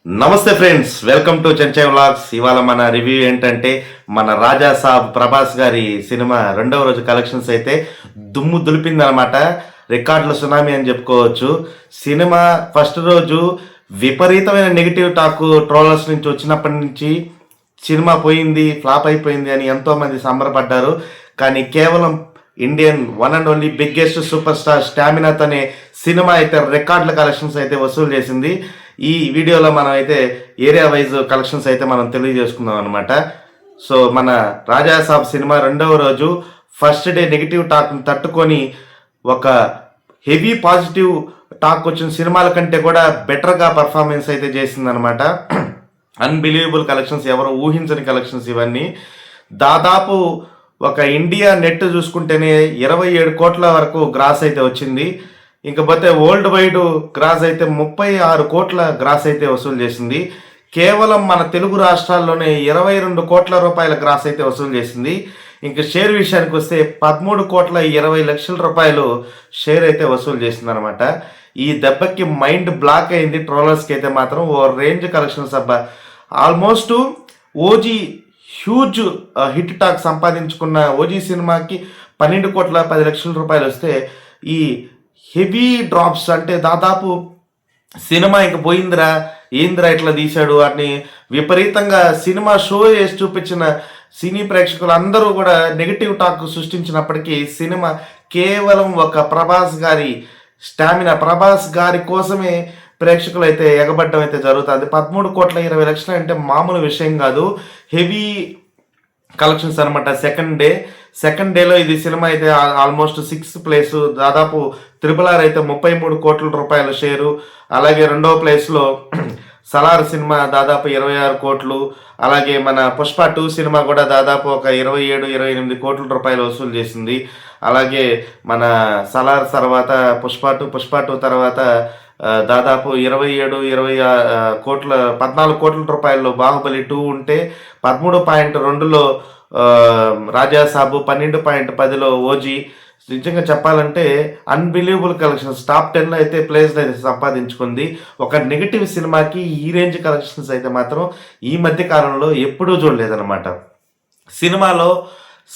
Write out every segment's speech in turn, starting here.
నమస్తే friends, welcome to Chenchai vlogs. ఇవాళ మన రివ్యూ ఏంటంటే మన రాజా సాబ్ ప్రభాస్ గారి సినిమా రెండవ రోజు కలెక్షన్స్ అయితే దుమ్ము దులిపిందనమాట. రికార్డుల సునామీ అని చెప్పుకోవచ్చు. సినిమా ఫస్ట్ రోజు విపరీతమైన నెగిటివ్ టాక్ ట్రోలర్స్ నుంచి వచ్చినప్పటి నుంచి సినిమా పోయింది, ఫ్లాప్ అయిపోయింది అని ఎంతోమంది సంబరపడ్డారు. కానీ కేవలం Indian one and only biggest super star స్టామినాతోనే సినిమా అయితే రికార్డుల కలెక్షన్స్ అయితే వసూలు చేసింది. ఈ వీడియోలో మనం అయితే ఏరియా వైజ్ కలెక్షన్స్ అయితే మనం తెలియజేసుకుందాం అనమాట. సో మన రాజా సాబ్ సినిమా రెండవ రోజు ఫస్ట్ డే నెగిటివ్ టాక్ని తట్టుకొని ఒక హెవీ పాజిటివ్ టాక్ వచ్చిన సినిమాల కంటే కూడా బెటర్గా పర్ఫార్మెన్స్ అయితే చేసిందనమాట. అన్బిలీవబుల్ కలెక్షన్స్, ఎవరు ఊహించని కలెక్షన్స్ ఇవన్నీ. దాదాపు ఒక ఇండియా నెట్ చూసుకుంటేనే 27 కోట్ల వరకు గ్రాస్ అయితే వచ్చింది. ఇంకపోతే వరల్డ్ వైడ్ గ్రాస్ అయితే 36 కోట్ల గ్రాస్ అయితే వసూలు చేసింది. కేవలం మన తెలుగు రాష్ట్రాల్లోనే 22 కోట్ల రూపాయల గ్రాస్ అయితే వసూలు చేసింది. ఇంకా షేర్ విషయానికి వస్తే 13 కోట్ల 20 లక్షల రూపాయలు షేర్ అయితే వసూలు చేసింది అనమాట. ఈ దెబ్బకి మైండ్ బ్లాక్ అయింది ట్రోలర్స్కి అయితే మాత్రం. ఓ రేంజ్ కలెక్షన్స్ అబ్బా. Almost OG huge hit talk సంపాదించుకున్న ఓజీ సినిమాకి 12 కోట్ల 10 లక్షల రూపాయలు వస్తే ఈ హెవీ డ్రాప్స్ అంటే దాదాపు సినిమా ఇంక పోయిందిరా, ఏందిరా ఇట్లా తీశాడు అని విపరీతంగా సినిమా షో చేసి చూపించిన సినీ ప్రేక్షకులు అందరూ కూడా నెగిటివ్ టాక్ సృష్టించినప్పటికీ సినిమా కేవలం ఒక ప్రభాస్ గారి స్టామినా, ప్రభాస్ గారి కోసమే ప్రేక్షకులు అయితే ఎగబడ్డం అయితే జరుగుతుంది. 13 కోట్ల 20 లక్షలు అంటే మామూలు విషయం కాదు. హెవీ కలెక్షన్స్ అనమాట. సెకండ్ డేలో ఇది సినిమా అయితే ఆల్మోస్ట్ 6th ప్లేస్, దాదాపు RRR అయితే 33 కోట్ల రూపాయల షేరు. అలాగే రెండవ ప్లేస్లో సలార్ సినిమా దాదాపు 26 కోట్లు. అలాగే మన పుష్ప 2 సినిమా కూడా దాదాపు ఒక 27-28 కోట్ల రూపాయలు వసూలు చేసింది. అలాగే మన సలార్ తర్వాత పుష్ప 2 తర్వాత దాదాపు 27-26 కోట్ల 14 కోట్ల రూపాయలు బాహుబలి 2 ఉంటే 13.2లో రాజా సాబు, 12.10లో ఓజీ. నిజంగా చెప్పాలంటే అన్బిలీవబుల్ కలెక్షన్స్. టాప్ 10లో అయితే ప్లేస్ అయితే సంపాదించుకుంది. ఒక నెగిటివ్ సినిమాకి ఈ రేంజ్ కలెక్షన్స్ అయితే మాత్రం ఈ మధ్య కాలంలో ఎప్పుడూ చూడలేదన్నమాట. సినిమాలో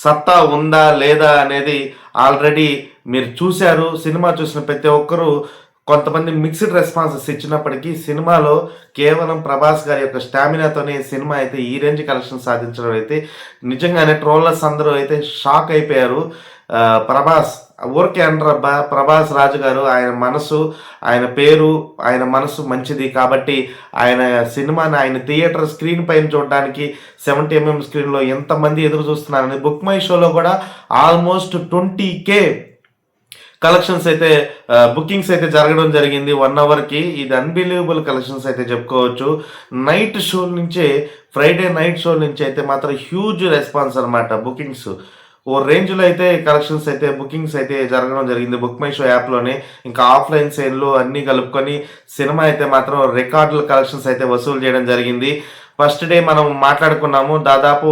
సత్తా ఉందా లేదా అనేది ఆల్రెడీ మీరు చూశారు. సినిమా చూసిన ప్రతి ఒక్కరూ కొంతమంది మిక్స్డ్ రెస్పాన్సెస్ ఇచ్చినప్పటికీ సినిమాలో కేవలం ప్రభాస్ గారి యొక్క స్టామినాతోనే సినిమా అయితే ఈ రేంజ్ కలెక్షన్ సాధించడం అయితే నిజంగానే ట్రోలర్స్ అందరూ అయితే షాక్ అయిపోయారు. ప్రభాస్ ఊరికే అనరబ్బా, ప్రభాస్ రాజు గారు, ఆయన మనసు, ఆయన పేరు, ఆయన మనసు మంచిది కాబట్టి ఆయన సినిమాని ఆయన థియేటర్ స్క్రీన్ పైన చూడడానికి 70mm స్క్రీన్లో ఎంతమంది ఎదురు చూస్తున్నారని బుక్ మై షోలో కూడా ఆల్మోస్ట్ 20K కలెక్షన్స్ అయితే బుకింగ్స్ అయితే జరగడం జరిగింది 1 అవర్కి. ఇది అన్బిలీవబుల్ కలెక్షన్స్ అయితే చెప్పుకోవచ్చు. నైట్ షో నుంచే, ఫ్రైడే నైట్ షో నుంచి అయితే మాత్రం హ్యూజ్ రెస్పాన్స్ అనమాట. బుకింగ్స్ ఓ రేంజ్లో అయితే కలెక్షన్స్ అయితే బుకింగ్స్ అయితే జరగడం జరిగింది బుక్ మై షో యాప్లోనే. ఇంకా ఆఫ్లైన్ సేల్లో అన్నీ కలుపుకొని సినిమా అయితే మాత్రం రికార్డుల కలెక్షన్స్ అయితే వసూలు చేయడం జరిగింది. ఫస్ట్ డే మనం మాట్లాడుకున్నాము దాదాపు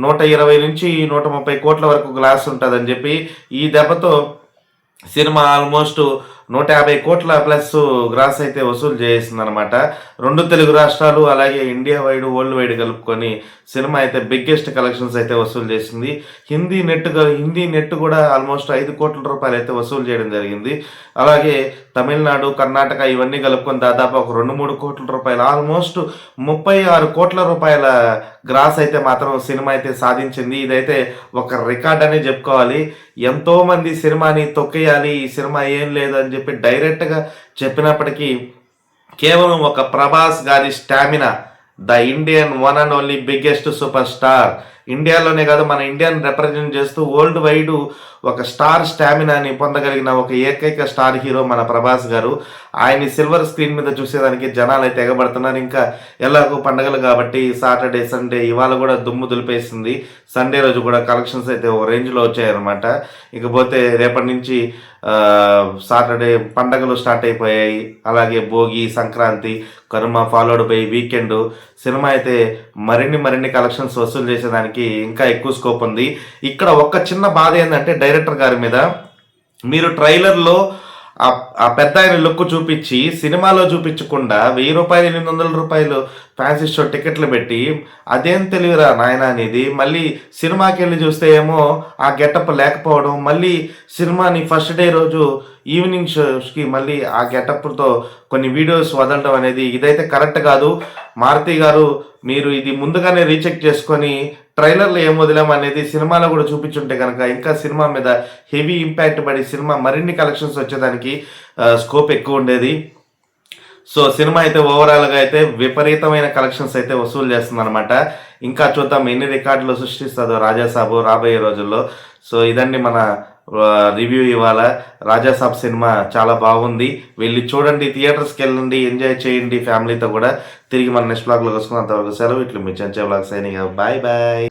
120 నుంచి 130 కోట్ల వరకు గ్లాస్ ఉంటుందని చెప్పి. ఈ దెబ్బతో సినిమా ఆల్మోస్ట్ 150 కోట్ల ప్లస్ గ్రాస్ అయితే వసూలు చేసింది అనమాట. 2 తెలుగు రాష్ట్రాలు అలాగే ఇండియా వైడ్, వరల్డ్ వైడ్ కలుపుకొని సినిమా అయితే బిగ్గెస్ట్ కలెక్షన్స్ అయితే వసూలు చేసింది. హిందీ నెట్ కూడా ఆల్మోస్ట్ 5 కోట్ల రూపాయలు అయితే వసూలు చేయడం జరిగింది. అలాగే తమిళనాడు, కర్ణాటక ఇవన్నీ కలుపుకొని దాదాపు ఒక 2-3 కోట్ల రూపాయలు, ఆల్మోస్ట్ 36 కోట్ల రూపాయల గ్రాస్ అయితే మాత్రం సినిమా అయితే సాధించింది. ఇదైతే ఒక రికార్డ్ అనే చెప్పుకోవాలి. ఎంతోమంది సినిమాని తొక్కేయాలి, ఈ సినిమా ఏం లేదని చెప్పి డైరెక్ట్గా చెప్పినప్పటికీ కేవలం ఒక ప్రభాస్ గారి stamina, the Indian one and only biggest super star, ఇండియాలోనే కాదు మన ఇండియాని రిప్రజెంట్ చేస్తూ వరల్డ్ వైడ్ ఒక స్టార్ స్టామినాని పొందగలిగిన ఒక ఏకైక స్టార్ హీరో మన ప్రభాస్ గారు. ఆయన్ని సిల్వర్ స్క్రీన్ మీద చూసేదానికి జనాలు అయితే ఎగబడుతున్నారు. ఇంకా ఎలాగో పండగలు కాబట్టి సాటర్డే, సండే ఇవాళ కూడా దుమ్ము దులిపేసింది. సండే రోజు కూడా కలెక్షన్స్ అయితే ఒక రేంజ్లో వచ్చాయన్నమాట. ఇకపోతే రేపటి నుంచి సాటర్డే పండగలు స్టార్ట్ అయిపోయాయి. అలాగే Bhogi, Sankranti, Kanuma followed by weekend. Cinema అయితే మరిన్ని కలెక్షన్స్ వసూలు చేసేదానికి ఇంకా ఎక్కువ స్కోప్ ఉంది. ఇక్కడ ఒక చిన్న బాధ ఏంటంటే డైరెక్టర్ గారి మీద, మీరు ట్రైలర్లో ఆ పెద్ద ఆయన లుక్ చూపించి సినిమాలో చూపించకుండా 1000 రూపాయలు 800 రూపాయలు ఫ్యాన్సీ షో టికెట్లు పెట్టి అదేం తెలివిరా నాయన అనేది మళ్ళీ సినిమాకి వెళ్ళి చూస్తే ఏమో ఆ గెటప్ లేకపోవడం, మళ్ళీ సినిమాని ఫస్ట్ డే రోజు ఈవినింగ్ షోస్కి మళ్ళీ ఆ గెటప్తో కొన్ని వీడియోస్ వదలడం అనేది ఇదైతే కరెక్ట్ కాదు. మారుతి గారు మీరు ఇది ముందుగానే రీచెక్ చేసుకొని ట్రైలర్లో ఏం వదిలామనేది సినిమాలో కూడా చూపించుంటే కనుక ఇంకా సినిమా మీద హెవీ ఇంపాక్ట్ పడి సినిమా మరిన్ని కలెక్షన్స్ వచ్చేదానికి స్కోప్ ఎక్కువ ఉండేది. సో సినిమా అయితే ఓవరాల్గా అయితే విపరీతమైన కలెక్షన్స్ అయితే వసూలు చేస్తుంది అనమాట. ఇంకా చూద్దాం ఎన్ని రికార్డులు సృష్టిస్తుందో రాజాసాబు రాబోయే రోజుల్లో. సో ఇదండి మన రివ్యూ. ఇవాళ రాజాసాబ్ సినిమా చాలా బాగుంది, వెళ్ళి చూడండి, థియేటర్స్కి వెళ్ళండి, ఎంజాయ్ చేయండి ఫ్యామిలీతో కూడా. తిరిగి మన నెక్స్ట్ బ్లాగ్లో వస్తున్నాం. అంతవరకు సెలవు. ఇట్లా మీ చెంచా బ్లాగ్ సైనింగ్. Bye bye.